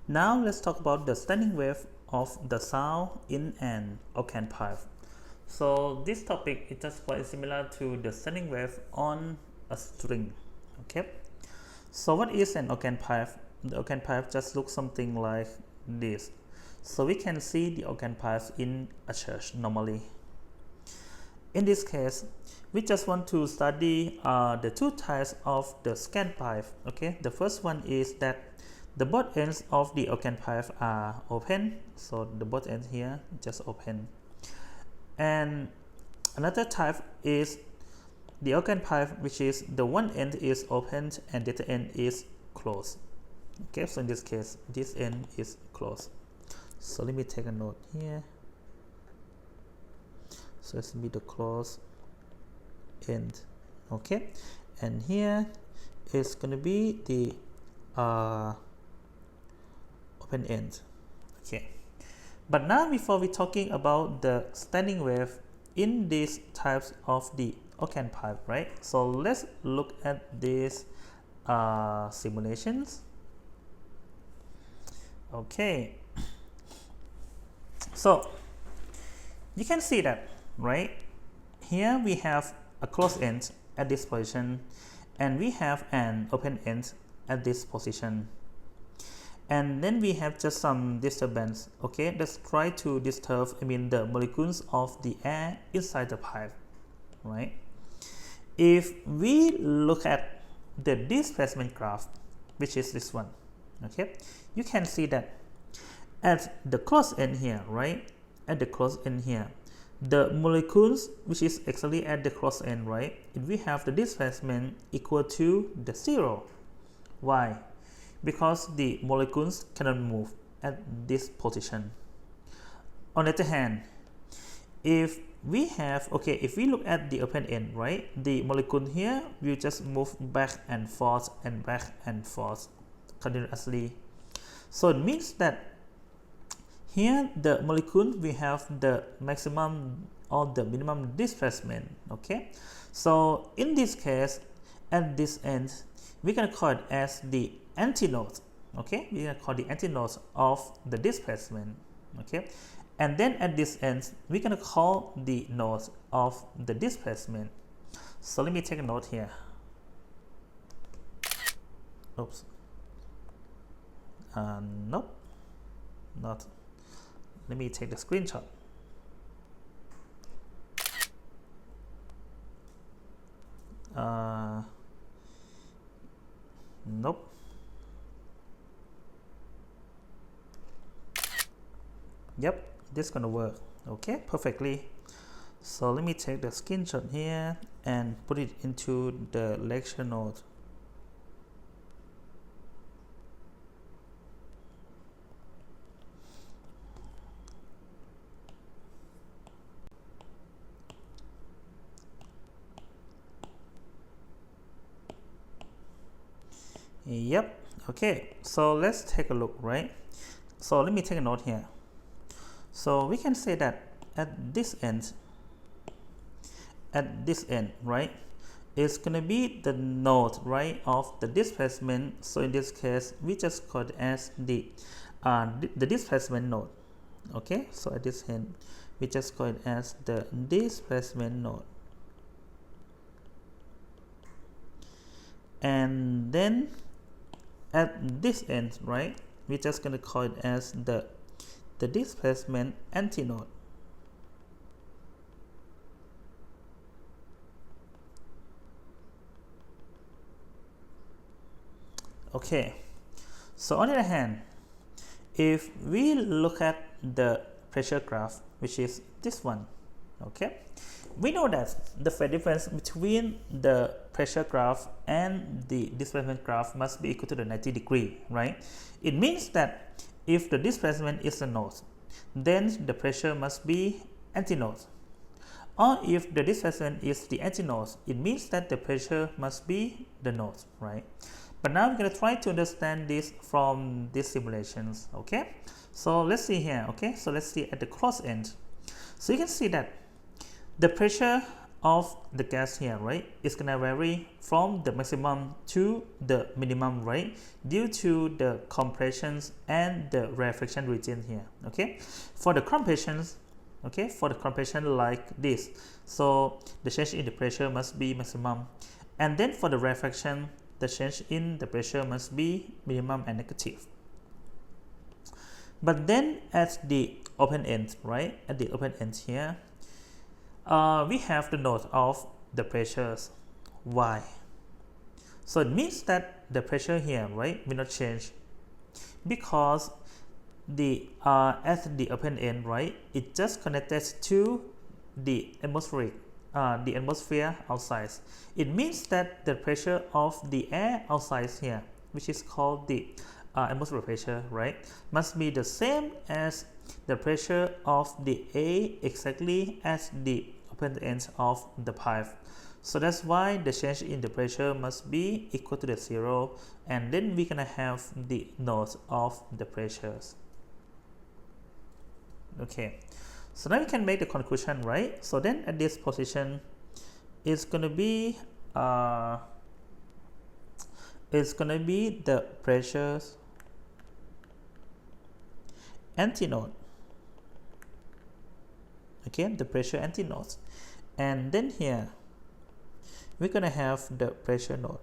Now let's talk about the standing wave of the sound in an octave pipe. So this topic is just quite similar to the standing wave on a string. Okay. So what is an octave pipe? The octave pipe just looks something like this. So we can see the octave pipe in a church normally. In this case, we just want to study the two types of the scan pipe. Okay, the first one is that the both ends of the octave pipe are open, so the both ends here just open. And another type is the octave pipe, which is the one end is open and the other end is closed. Okay, so in this case, this end is closed. So let me take a note here. So it's be the closed end. Okay, and here is going to be the open end. Okay, but now before we talking about the standing wave in these types of the octave pipe, right? So let's look at these simulations. Okay, so you can see that, right? Here we have a closed end at this position and we have an open end at this position, and then we have just some disturbance. Okay, let's try to disturb the molecules of the air inside the pipe, right? If we look at the displacement graph, which is this one, okay, you can see that at the closed end here, right, at the closed end here, the molecules which is actually at the closed end, right, if we have the displacement equal to the 0. Why? Because the molecules cannot move at this position. On the other hand, if we have, okay, if we look at the open end, right, the molecule here will just move back and forth continuously. So it means that here the molecule we have the maximum or the minimum displacement. Okay, so in this case, at this end, we can call it as the antinode. Okay, we can call the antinode of the displacement. Okay, and then at this end, we can call the node of the displacement. So let me take a note here. Oops. Nope, not. Let me take the screenshot. Nope. Yep, this is gonna work. Okay, perfectly. So let me take the screenshot here and put it into the lecture note. Yep. Okay, so let's take a look, right? So let me take a note here. So we can say that at this end, right, it's gonna be the node, right, of the displacement. So in this case, we just call it as the displacement node. Okay, so at this end, we just call it as the displacement node. And then at this end, right, we're just going to call it as the displacement antinode. Okay, so on the other hand, if we look at the pressure graph, which is this one, okay, we know that the phase difference between the pressure graph and the displacement graph must be equal to the 90 degree, right? It means that if the displacement is a node, then the pressure must be antinode. Or if the displacement is the antinode, it means that the pressure must be the node, right? But now we're going to try to understand this from these simulations, okay? So let's see here, okay? So let's see at the closed end. So you can see that the pressure of the gas here, right, is gonna vary from the maximum to the minimum, right, due to the compressions and the rarefaction region here. Okay, for the compressions, okay, for the compression like this, so the change in the pressure must be maximum, and then for the rarefaction, the change in the pressure must be minimum and negative. But then at the open end, right, at the open end here, we have the note of the pressures Y. So it means that the pressure here, right, will not change, because the at the open end, right, it just connected to the atmospheric, the atmosphere outside. It means that the pressure of the air outside here, which is called the atmospheric pressure, right, must be the same as the pressure of the air exactly at the open end of the pipe. So that's why the change in the pressure must be equal to the 0, and then we're gonna have the note of the pressures. Okay, so now we can make the conclusion, right? So then at this position, it's gonna be the pressures antinode. Okay, the pressure antinode, and then here we're gonna have the pressure node.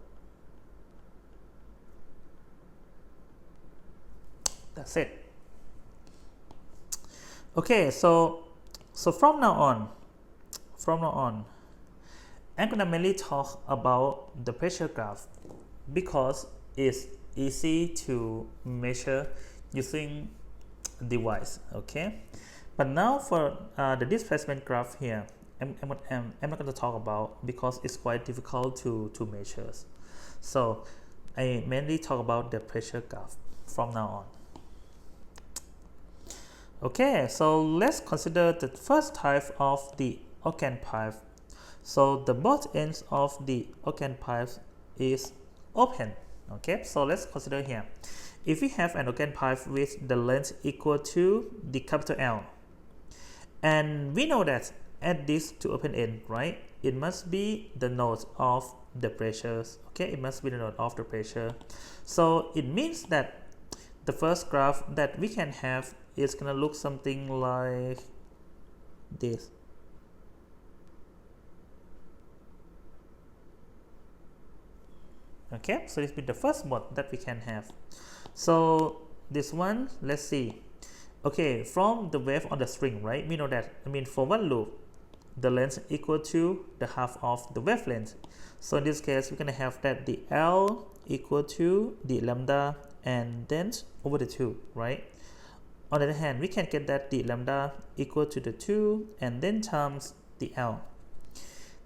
That's it. Okay, so from now on, I'm gonna mainly talk about the pressure graph because it's easy to measure using device. Okay, but now for the displacement graph here, I'm not going to talk about because it's quite difficult to measure. So I mainly talk about the pressure graph from now on. Okay, so let's consider the first type of the organ pipe. So the both ends of the organ pipe is open. Okay, so let's consider here. If we have an organ pipe with the length equal to the capital L, and we know that at this to open end, right, it must be the node of the pressures. Okay, it must be the node of the pressure. So it means that the first graph that we can have is gonna look something like this. Okay, so this will be the first mode that we can have. So this one, let's see. Okay, from the wave on the string, right, we know that, for one loop, the length equal to the half of the wavelength. So in this case, we're going to have that the L equal to the lambda and then over the 2, right? On the other hand, we can get that the lambda equal to the 2 and then times the L.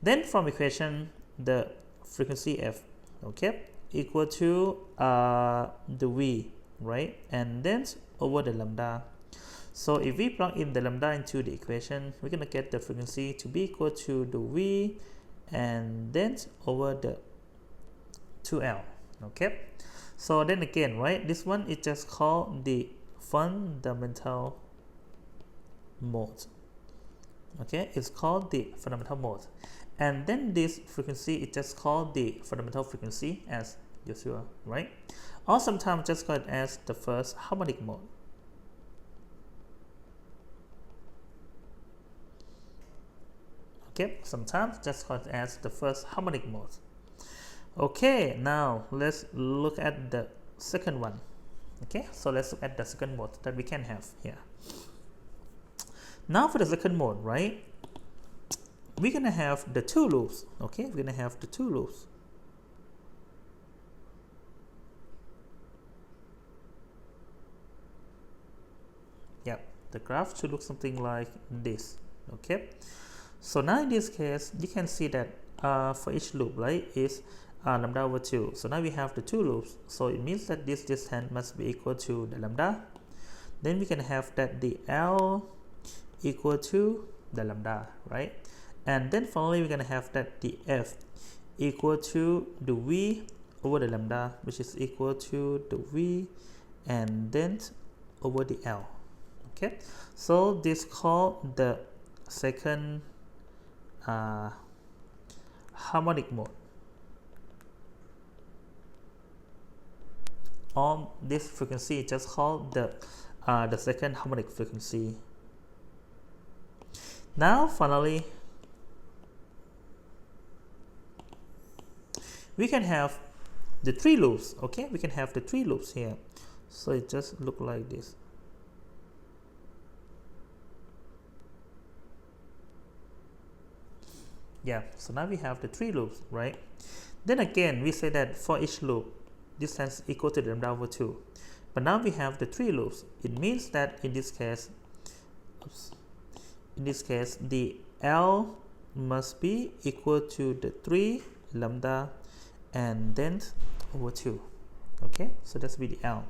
Then from equation, the frequency F, okay, equal to the V, right? And then over the lambda. So if we plug in the lambda into the equation, we're going to get the frequency to be equal to the V and then over the 2L. Okay, so then again, right, this one is just called the fundamental mode. Okay, it's called the fundamental mode, and then this frequency is just called the fundamental frequency as usual, right? Or sometimes just call it as the first harmonic mode. Okay, sometimes just call it as the first harmonic mode. Okay, now let's look at the second one. Okay, so let's look at the second mode that we can have here. Now for the second mode, right, we're gonna have the 2 loops. Okay, we're gonna have the 2 loops. Yep, the graph should look something like this. Okay, so now in this case, you can see that for each loop, right, is lambda over 2. So now we have the 2 loops. So it means that this distance must be equal to the lambda. Then we can have that the L equal to the lambda, right? And then finally we're going to have that the F equal to the V over the lambda, which is equal to the V and then over the L. Okay, so this called the second harmonic mode, or this frequency is just called the second harmonic frequency. Now finally we can have the 3 loops. Okay, we can have the 3 loops here, so it just look like this. Yeah, so now we have the 3 loops, right? Then again we say that for each loop distance equal to lambda over 2, but now we have the 3 loops. It means that in this case, the L must be equal to the 3 lambda and then over 2. Okay, so that's be the L.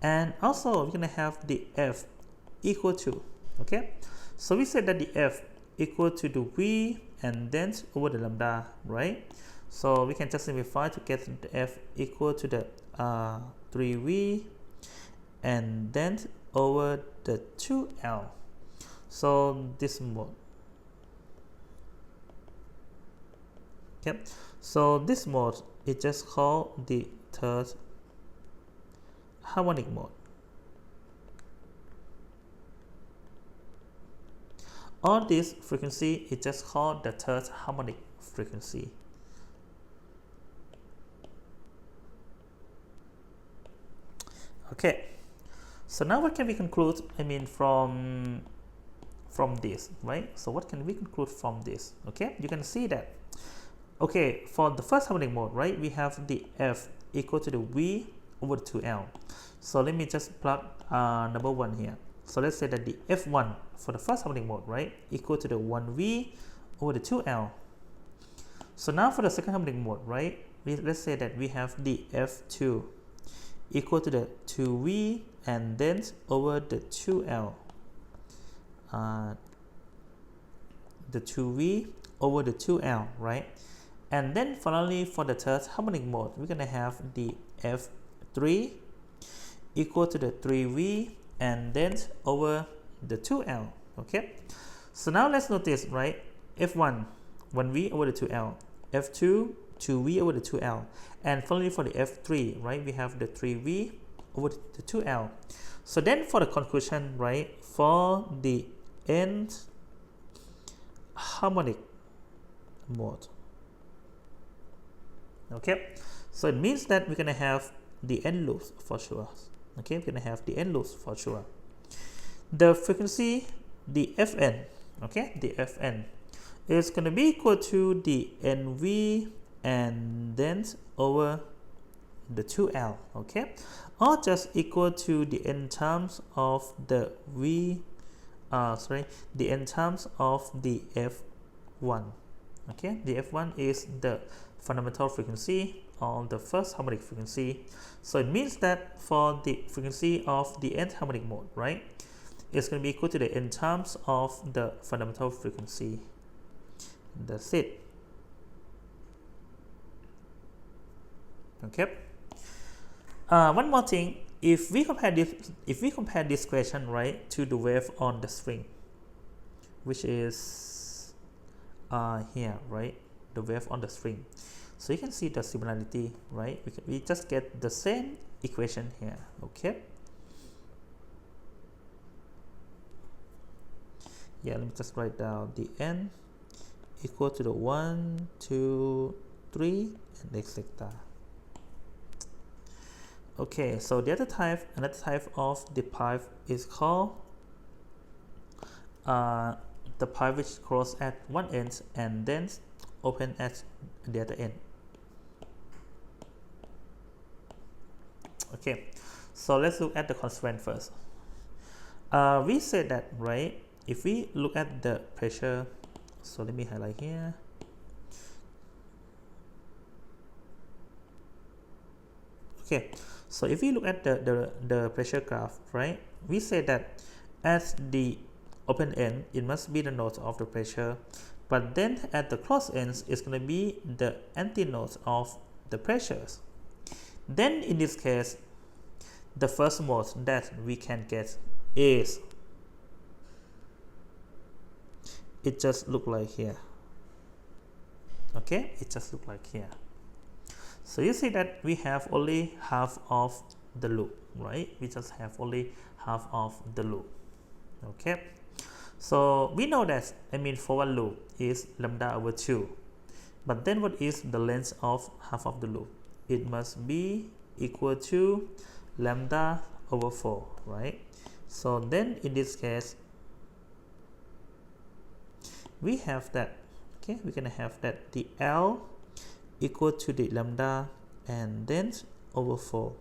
And also we're gonna have the F equal to, okay, so we said that the F equal to the V and then over the lambda, right? So we can just simplify to get the F equal to the 3V and then over the 2L. So this mode. Yep. So this mode is just called the third harmonic mode. Or this frequency is just called the third harmonic frequency. Okay. So now what can we conclude? I mean from this, right? So what can we conclude from this? Okay, you can see that, okay, for the first harmonic mode, right, we have the F equal to the V over 2L. So let me just plug number 1 here. So let's say that the F1 for the first harmonic mode, right, equal to the 1V over the 2L. So now for the second harmonic mode, right, let's say that we have the F2 equal to the 2V and then over the 2L. The 2V over the 2L, right? And then finally for the third harmonic mode, we're gonna have the F3 equal to the 3V and then over the 2L. Okay, so now let's notice, right, F1 1V over the 2L, F2 2V over the 2L, and finally for the F3, right, we have the 3V over the 2L. So then for the conclusion, right, for the nth harmonic mode, okay, so it means that we're gonna have the n loops for sure. Okay, we're gonna have the n loops for sure. The frequency, the Fn, okay, the Fn is gonna be equal to the nV and then over the 2L, okay, or just equal to the n times of the the n times of the F1. Okay, the F1 is the fundamental frequency or the first harmonic frequency. So it means that for the frequency of the nth harmonic mode, right, it's going to be equal to the n times of the fundamental frequency. That's it. Okay. One more thing, if we compare this question, right, to the wave on the string, which is here, right, the wave on the string, so you can see the similarity, right? We just get the same equation here. Okay, yeah, let me just write down the n equal to the 1, 2, 3 and etc. Okay, so the another type of the pipe is called the pipe which close at one end and then open at the other end. Okay, so let's look at the constraint first. We said that, right, if we look at the pressure, so let me highlight here. Okay, so if we look at the pressure graph, right, we say that at the open end it must be the node of the pressure, but then at the closed ends it's going to be the antinode of the pressures. Then in this case, the first mode that we can get is, it just look like here. Okay, it just look like here. So you see that we have only half of the loop, right? We just have only half of the loop. Okay, so we know that for one loop is lambda over 2, but then what is the length of half of the loop? It must be equal to lambda over 4, right? So then in this case we have that, okay, we're gonna have that the L equal to the lambda and then over 4,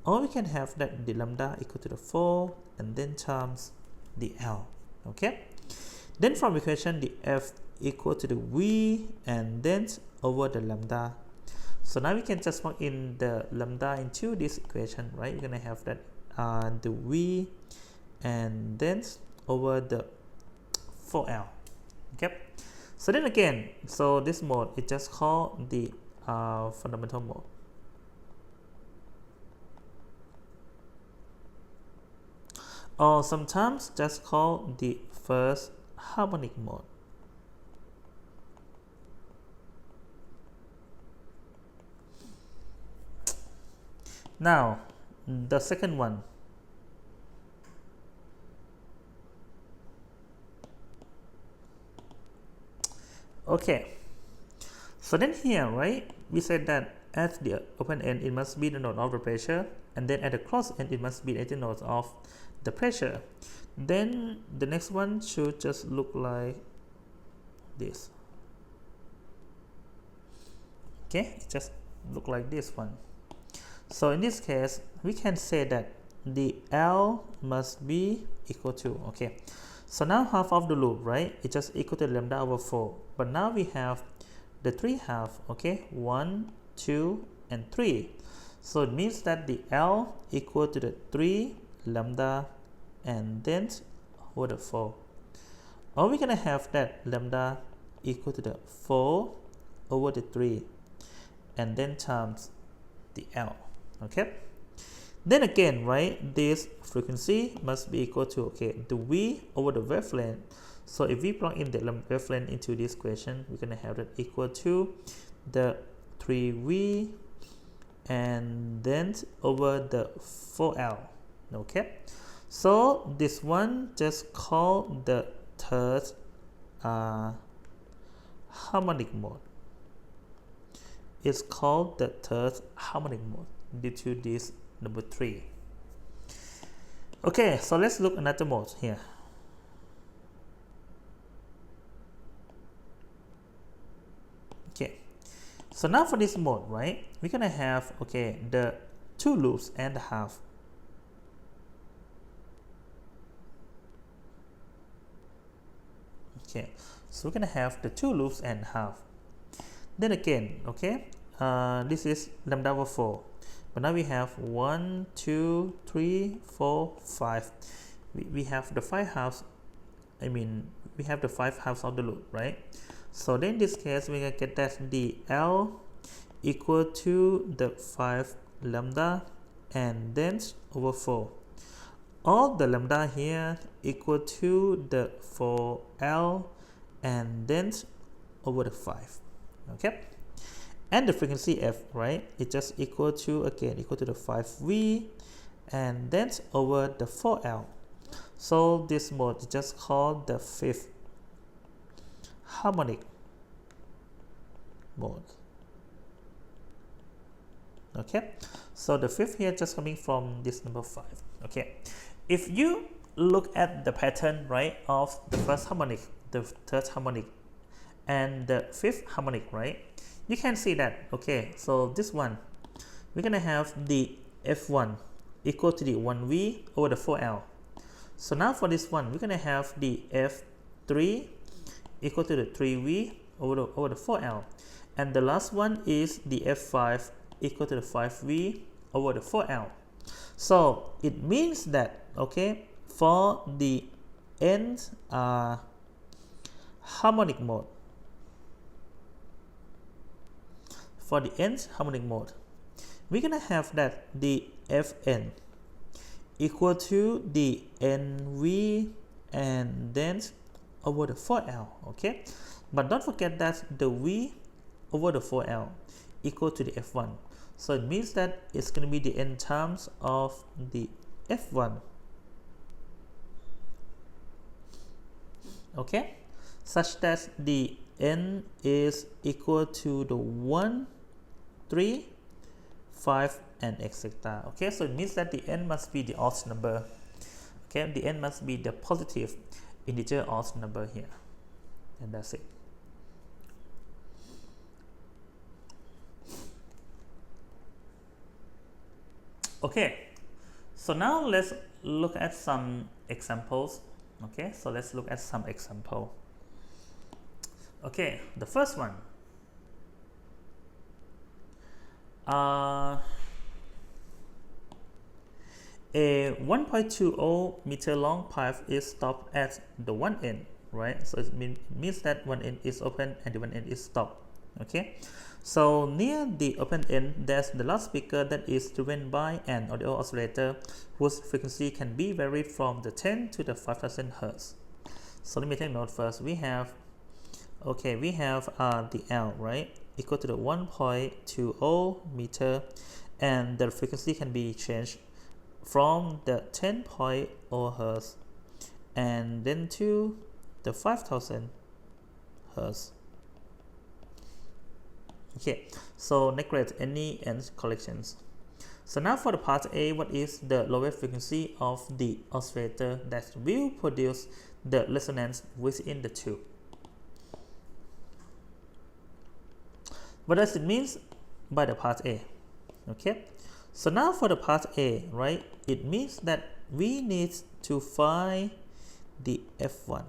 or we can have that the lambda equal to the 4 and then times the L. Okay, then from equation the F equal to the V and then over the lambda. So now we can just plug in the lambda into this equation, right? We're gonna have that the V and then over the 4L. Okay, so then again, so this mode is just called the fundamental mode. Or sometimes just called the first harmonic mode. Now the second one. Okay, so then here, right, we said that at the open end it must be the node of the pressure, and then at the closed end it must be the node of the pressure. Then the next one should just look like this. Okay, it just look like this one. So in this case we can say that the L must be equal to, okay, so now half of the loop, right, it's just equal to lambda over 4, but now we have the 3 half, okay, 1, 2 and 3. So it means that the L equal to the 3 lambda and then over the 4, or we're gonna have that lambda equal to the 4 over the 3 and then times the L. Okay, then again, right, this frequency must be equal to, okay, the V over the wavelength. So if we plug in the wavelength into this equation, we're gonna have that equal to the 3V and then over the 4L. Okay, so this one just called the third harmonic mode. It's called the third harmonic mode due to this number 3. Okay, so let's look another mode here. Okay, so now for this mode, right, we're gonna have, okay, the 2 loops and a half. Okay, so we're gonna have the 2 loops and a half. Then again, okay, this is lambda over 4, but now we have 1, 2, 3, 4, 5. We have the 5 halves. We have the 5 halves of the loop, right? So then in this case we're gonna get that the L equal to the 5 lambda and then over 4. All the lambda here equal to the 4L and then over the 5. Okay, and the frequency F, right, it's just equal to, again, equal to the 5V and then over the 4L. So this mode is just called the fifth harmonic mode. Okay, so the fifth here just coming from this number 5. Okay, if you look at the pattern, right, of the first harmonic, the third harmonic and the fifth harmonic, right, you can see that, okay, so this one we're gonna have the F1 equal to the 1V over the 4L. So now for this one we're gonna have the F3 equal to the 3V over the 4L, and the last one is the F5 equal to the 5V over the 4L. So it means that, okay, for the nth harmonic mode, for the nth harmonic mode, we're gonna have that the Fn equal to the Nv and then over the 4L. Okay, but don't forget that the V over the 4L equal to the F1. So it means that it's going to be the n times of the F1. Okay, such that the n is equal to the 1, 3, 5, and etc. Okay, so it means that the n must be the odd number. Okay, the n must be the positive integer odd number here, and that's it. Okay, so now let's look at some examples. Okay, so let's look at some example. Okay, the first one. A 1.20 meter long pipe is stopped at the one end, right? So it means that one end is open and the one end is stopped. Okay, so near the open end, there's the loudspeaker that is driven by an audio oscillator whose frequency can be varied from the 10 to the 5000 Hertz. So let me take note first. We have the L, right, equal to the 1.20 meter, and the frequency can be changed from the 10.0 Hertz and then to the 5000 Hertz. Okay, so neglect any end collections. So now for the part A, what is the lowest frequency of the oscillator that will produce the resonance within the tube? What does it mean by the part A? Okay, so now for the part A, right, it means that we need to find the F1.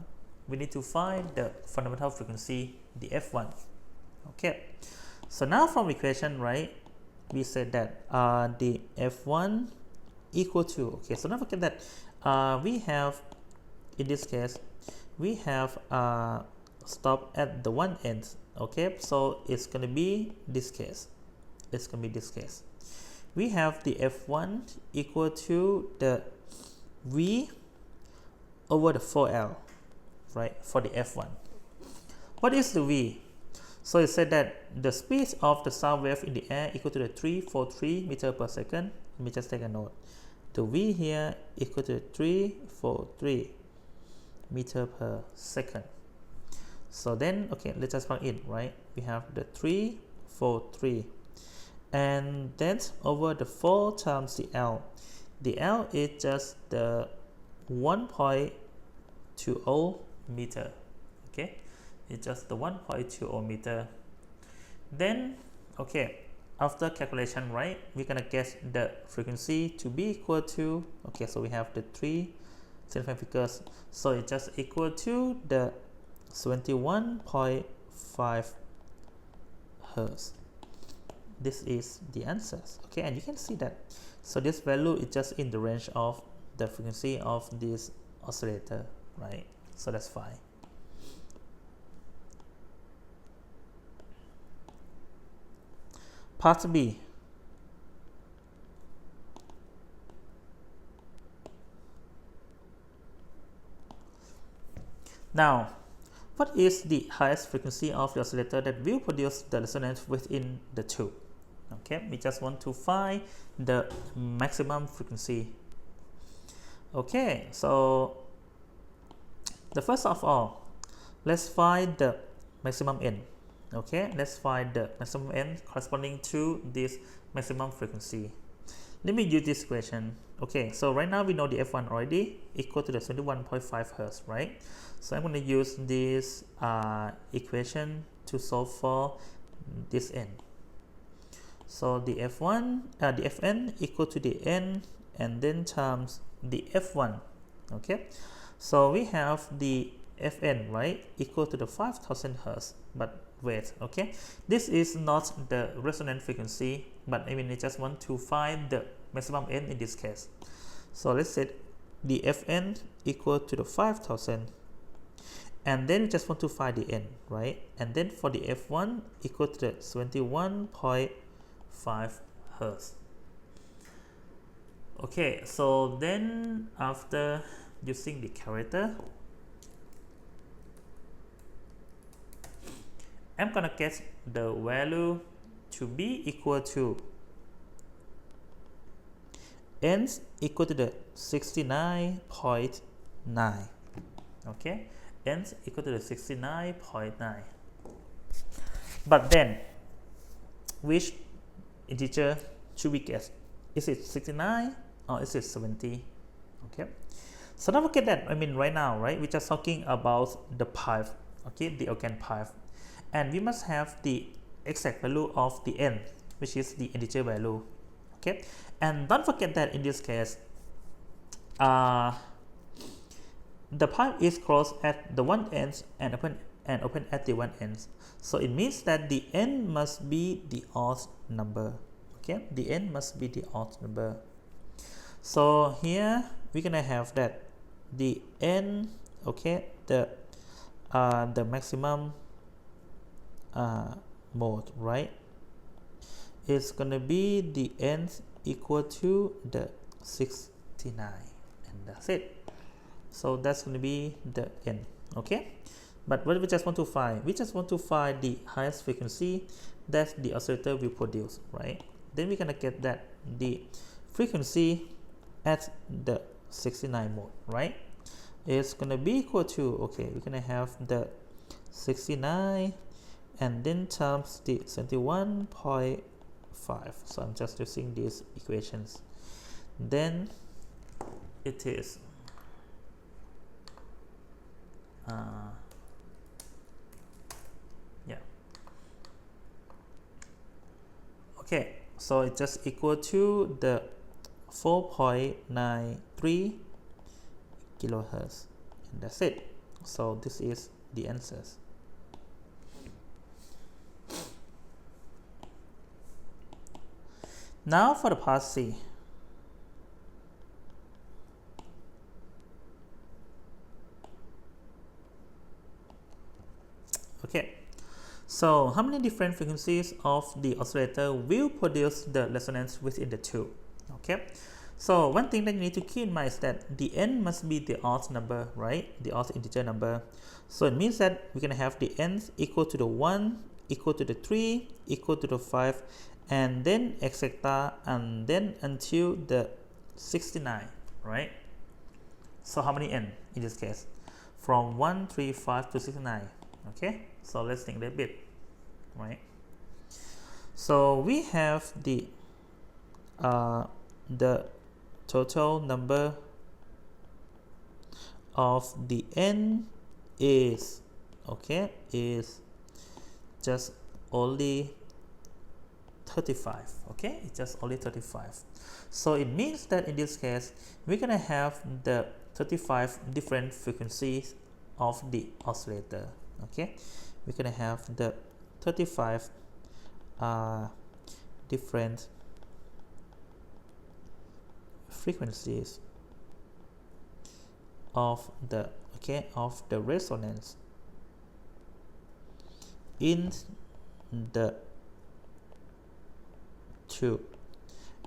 We need to find the fundamental frequency, the F1. Okay, so now from equation, right, we said that the F1 equal to, okay, so don't forget that we have, in this case, we have stop at the one end. Okay, so it's going to be this case. It's going to be this case. We have the F1 equal to the V over the 4L, right, for the F1. What is the V? So it said that the speed of the sound wave in the air equal to the 343 meter per second. Let me just take a note. The V here equal to 343 meter per second. So then, okay, let's just plug in, right? We have the 343, and that's over the 4 times the L. The L is just the 1.20 meter. Okay, it's just the 1.20 meter. Then, okay, after calculation, right, we're gonna get the frequency to be equal to, okay, so we have the 3 significant figures, so it's just equal to the 71.5 Hertz. This is the answers. Okay, and you can see that. So this value is just in the range of the frequency of this oscillator, right? So that's fine. Part B. Now, what is the highest frequency of the oscillator that will produce the resonance within the tube? Okay, we just want to find the maximum frequency. Okay, so the first of all, let's find the maximum n. Okay, let's find the maximum n corresponding to this maximum frequency. Let me use this equation. Okay, so right now we know the F1 already equal to the 21.5 Hertz, right? So I'm going to use this equation to solve for this n. So the F1, the Fn equal to the n and then times the F1. Okay, so we have the Fn, right, equal to the 5000 Hertz. But wait, okay, this is not the resonant frequency, but I mean I just want to find the maximum n in this case. So let's set the Fn equal to the 5000, and then we just want to find the n, right? And then for the F1 equal to the 21.5 Hertz. Okay, so then after using the calculator, I'm gonna get the value to be equal to nth equal to the 69.9. okay, nth equal to the 69.9. but then which integer should we guess? Is it 69 or is it 70? Okay, so don't forget that, I mean, right now, right, we're just talking about the pipe, okay, the organ pipe, and we must have the exact value of the n, which is the integer value. Okay, and don't forget that in this case, the pipe is closed at the one end and open at the one end. So it means that the n must be the odd number. Okay, the n must be the odd number. So here we're gonna have that the n, okay, the maximum mode, right, is gonna be the n equal to the 69, and that's it. So that's gonna be the n. Okay, but what we just want to find, we just want to find the highest frequency that the oscillator will produce, right? Then we're gonna get that the frequency at the 69 mode, right, is gonna be equal to, okay, we're gonna have the 69 and then times the 71.5. so I'm just using these equations. Then it is yeah, okay, so it's just equal to the 4.93 kilohertz, and that's it. So this is the answers. Now for the part C. Okay, so how many different frequencies of the oscillator will produce the resonance within the tube? Okay, so one thing that you need to keep in mind is that the n must be the odd number, right, the odd integer number. So it means that we're gonna have the n equal to the 1, equal to the 3, equal to the 5, and then etc., and then until the 69, right? So how many n in this case? From 135 to 69. Okay, so let's think a little bit, right? So we have the total number of the n is, okay, is just only 35. Okay, it's just only 35. So it means that in this case we're gonna have the 35 different frequencies of the oscillator. Okay, we're gonna have the 35 different frequencies of the, okay, of the resonance in the tube,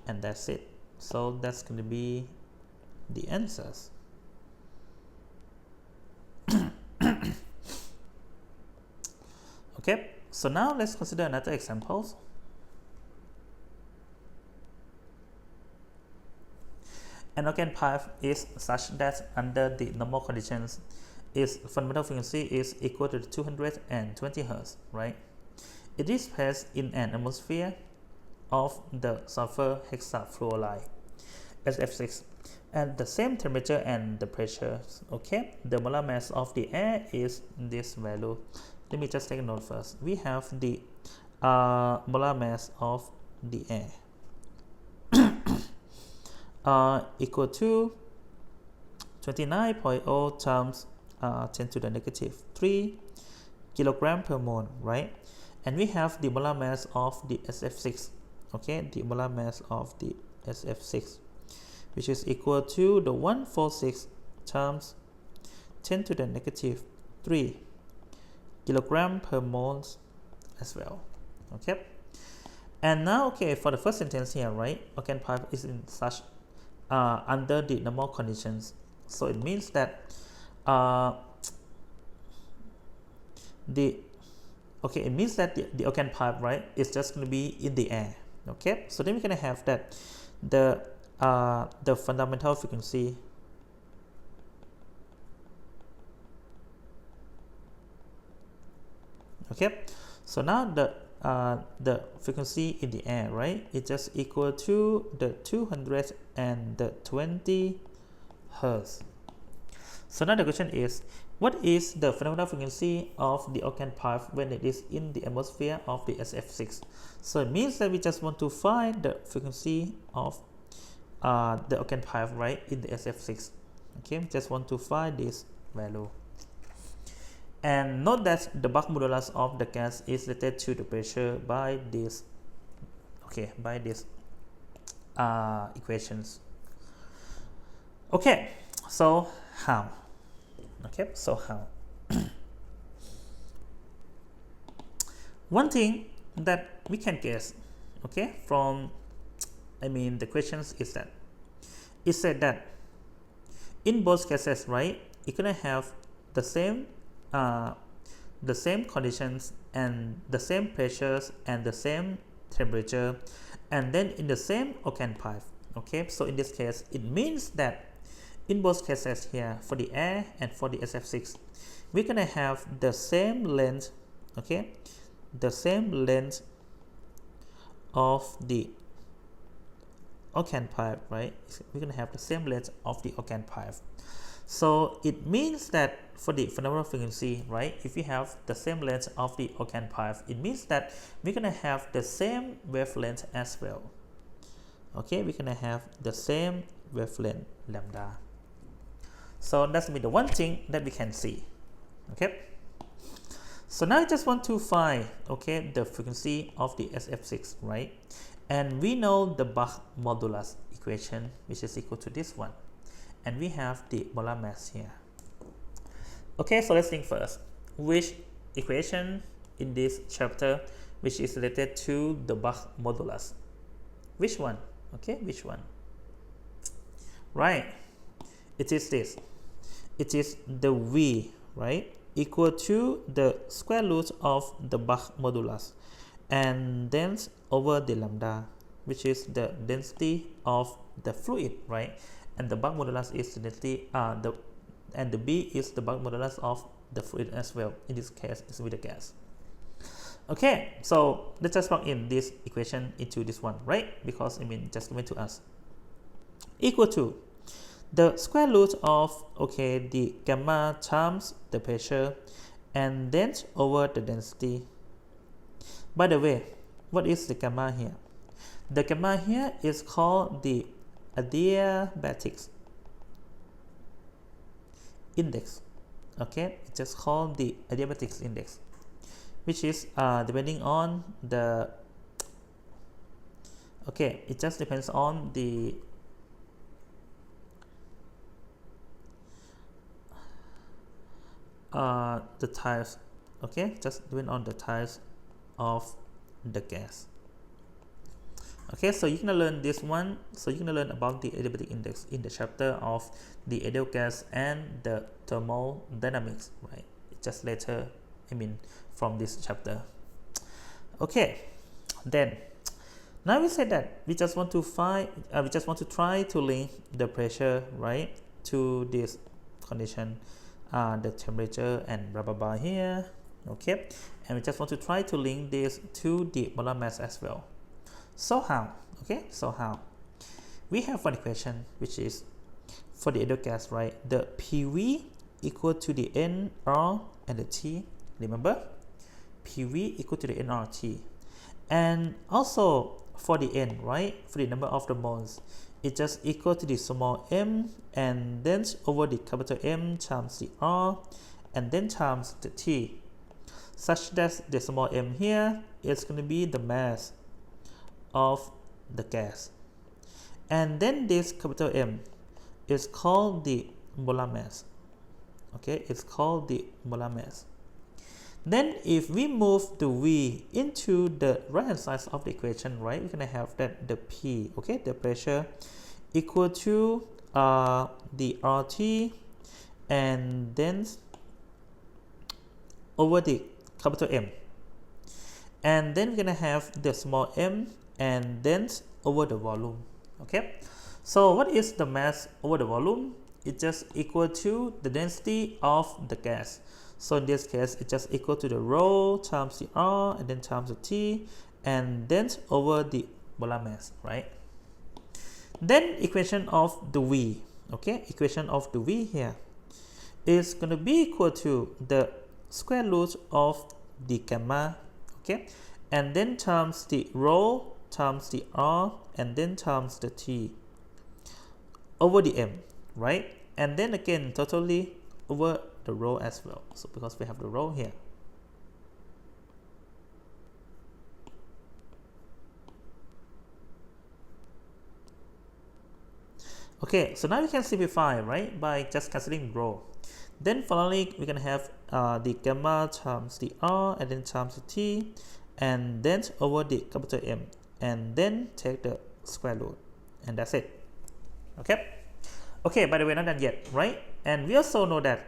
and that's it. So that's going to be the answers. Okay, so now let's consider another example. An organ pipe is such that under the normal conditions its fundamental frequency is equal to 220 Hz, right? It is placed in an atmosphere of the sulfur hexafluoride SF6 at the same temperature and the pressure. Okay, the molar mass of the air is this value. Let me just take a note first. We have the molar mass of the air equal to 29.0 times 10 to the negative 3 kilogram per mole, right? And we have the molar mass of the SF6, okay, the molar mass of the SF6, which is equal to the 146 times 10 to the negative 3 kilogram per moles as well. Okay, and now, okay, for the first sentence here, right, organ pipe is in such under the normal conditions. So it means that the okay, it means that the Ockham pipe, right, is just going to be in the air. Okay, so then we're going to have that the fundamental frequency okay, so now the frequency in the air, right, is just equal to the 220 hertz. So now the question is, what is the fundamental frequency of the Ockham pipe when it is in the atmosphere of the SF6? So it means that we just want to find the frequency of the Ockham pipe, right, in the SF6. Okay, we just want to find this value. And note that the Mach modulus of the gas is related to the pressure by this, okay, by these equations. Okay, so how? Okay, so how? One thing that we can guess, okay, from the questions is that it said that in both cases, right, you're gonna have the same conditions and the same pressures and the same temperature, and then in the same Ockham pipe. Okay, so in this case, it means that in both cases here, for the air and for the SF6, we're gonna have the same length, okay, the same length of the Ockham pipe, right? We're gonna have the same length of the Ockham pipe. So it means that for the fundamental frequency, right, if we have the same length of the Ockham pipe, it means that we're gonna have the same wavelength as well. Okay, we're gonna have the same wavelength lambda. So that's the one thing that we can see. Okay, so now I just want to find, okay, the frequency of the SF6, right? And we know the Mach modulus equation, which is equal to this one, and we have the molar mass here. Okay, so let's think first, which equation in this chapter which is related to the Mach modulus? Which one? Okay, which one? Right, it is this. It is the V, right, equal to the square root of the Mach modulus, and then over the lambda, which is the density of the fluid, right? And the Mach modulus is the density, and the B is the Mach modulus of the fluid as well. In this case, it's with the gas. Okay, so let's just plug in this equation into this one, right? Because just given to us, equal to the square root of, okay, the gamma times the pressure, and then over the density. By the way, what is the gamma here? The gamma here is called the adiabatic index. Okay, it's just called the adiabatic index, which is depending on the, okay, it just depends on the types, okay, just depending on the types of the gas. Okay, so you're gonna learn this one. So you're gonna learn about the adiabatic index in the chapter of the ideal gas and the thermodynamics, right? Just later, from this chapter. Okay, then now we said that we just want to find, we just want to try to link the pressure, right, to this condition, the temperature and blah blah blah here. Okay, and we just want to try to link this to the molar mass as well. So how? Okay, so how? We have one equation which is for the ideal gas, right? The PV equal to the nR and the T. Remember, PV equal to the nR T. And also for the N, right? For the number of the moles, it's just equal to the small m and then over the capital M times the R and then times the T, such that the small m here is going to be the mass of the gas, and then this capital M is called the molar mass. Okay, it's called the molar mass. Then if we move the V into the right hand side of the equation, right, we're gonna have that the P, okay, the pressure, equal to the RT and then over the capital M. and then we're gonna have the small m and then over the volume. Okay, so what is the mass over the volume? It's just equal to the density of the gas. So in this case, it's just equal to the rho times the R and then times the T and then over the molar mass, right? Then equation of the V, okay, equation of the V here is going to be equal to the square root of the gamma, okay, and then times the rho times the R and then times the T over the M, right? And then again totally over the rho as well, so because we have the rho here. Okay, so now we can simplify, right, by just cancelling rho. Then finally we can have the gamma times the R and then times the T and then over the capital M and then take the square root, and that's it. Okay. Okay, by the way, not done yet, right? And we also know that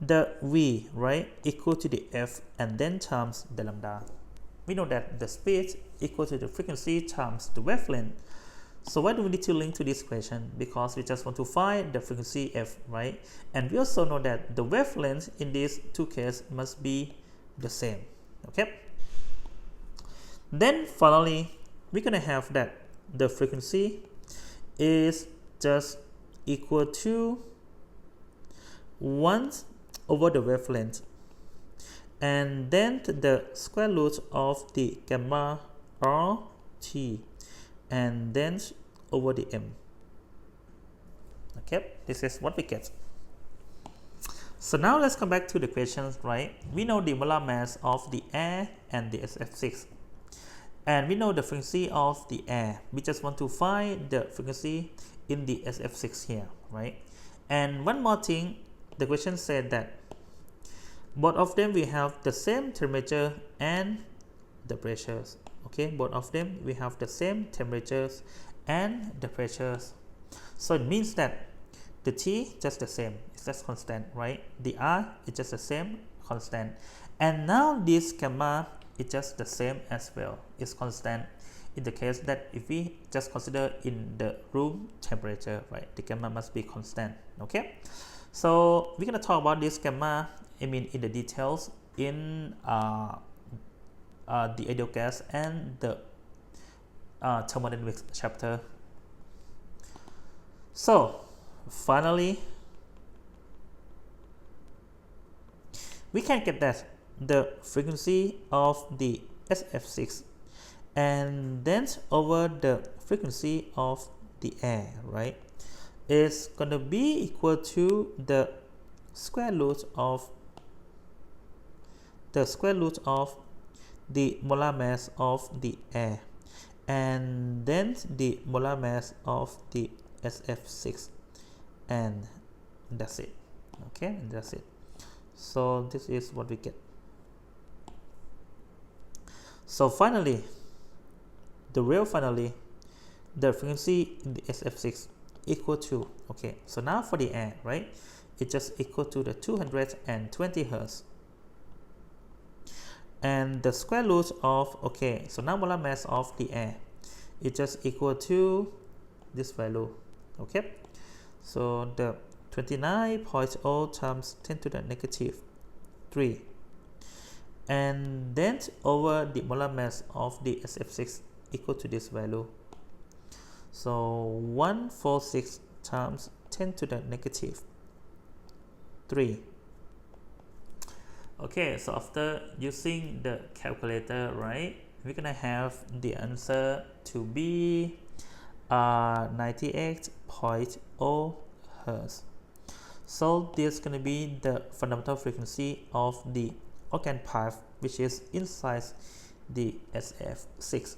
the V, right, equal to the F and then times the lambda. We know that the speed equal to the frequency times the wavelength. So why do we need to link to this equation? Because we just want to find the frequency F, right? And we also know that the wavelength in these two cases must be the same. Okay. Then finally, we're gonna have that the frequency is just equal to 1 over the wavelength and then the square root of the gamma R T and then over the M. Okay, this is what we get. So now let's come back to the questions, right? We know the molar mass of the air and the SF6, and we know the frequency of the air. We just want to find the frequency in the SF6 here, right? And one more thing, the question said that both of them we have the same temperature and the pressures. Okay, both of them we have the same temperatures and the pressures. So it means that the T just the same, it's just constant, right? The R is just the same, constant. And now this gamma is just the same as well, it's constant in the case that if we just consider in the room temperature, right? The gamma must be constant. Okay, so we're gonna talk about this gamma, I mean in the details in the ideal gas and the thermodynamics chapter. So finally we can get that the frequency of the SF6 and then over the frequency of the air, right, is going to be equal to the square root of the molar mass of the air and then the molar mass of the SF6, and that's it. Okay, and that's it. So this is what we get. So finally, the frequency in the SF6 equal to, okay, so now for the air, right, it's just equal to the 220 Hertz. And the square root of, okay, so now molar mass of the air is just equal to this value. Okay, so the 29.0 times 10 to the negative 3 and then over the molar mass of the SF6 equal to this value, so 146 times 10 to the negative 3. Okay, so after using the calculator, right, we're gonna have the answer to be 98.0 Hertz. So this is gonna be the fundamental frequency of the organ pipe which is inside the SF6.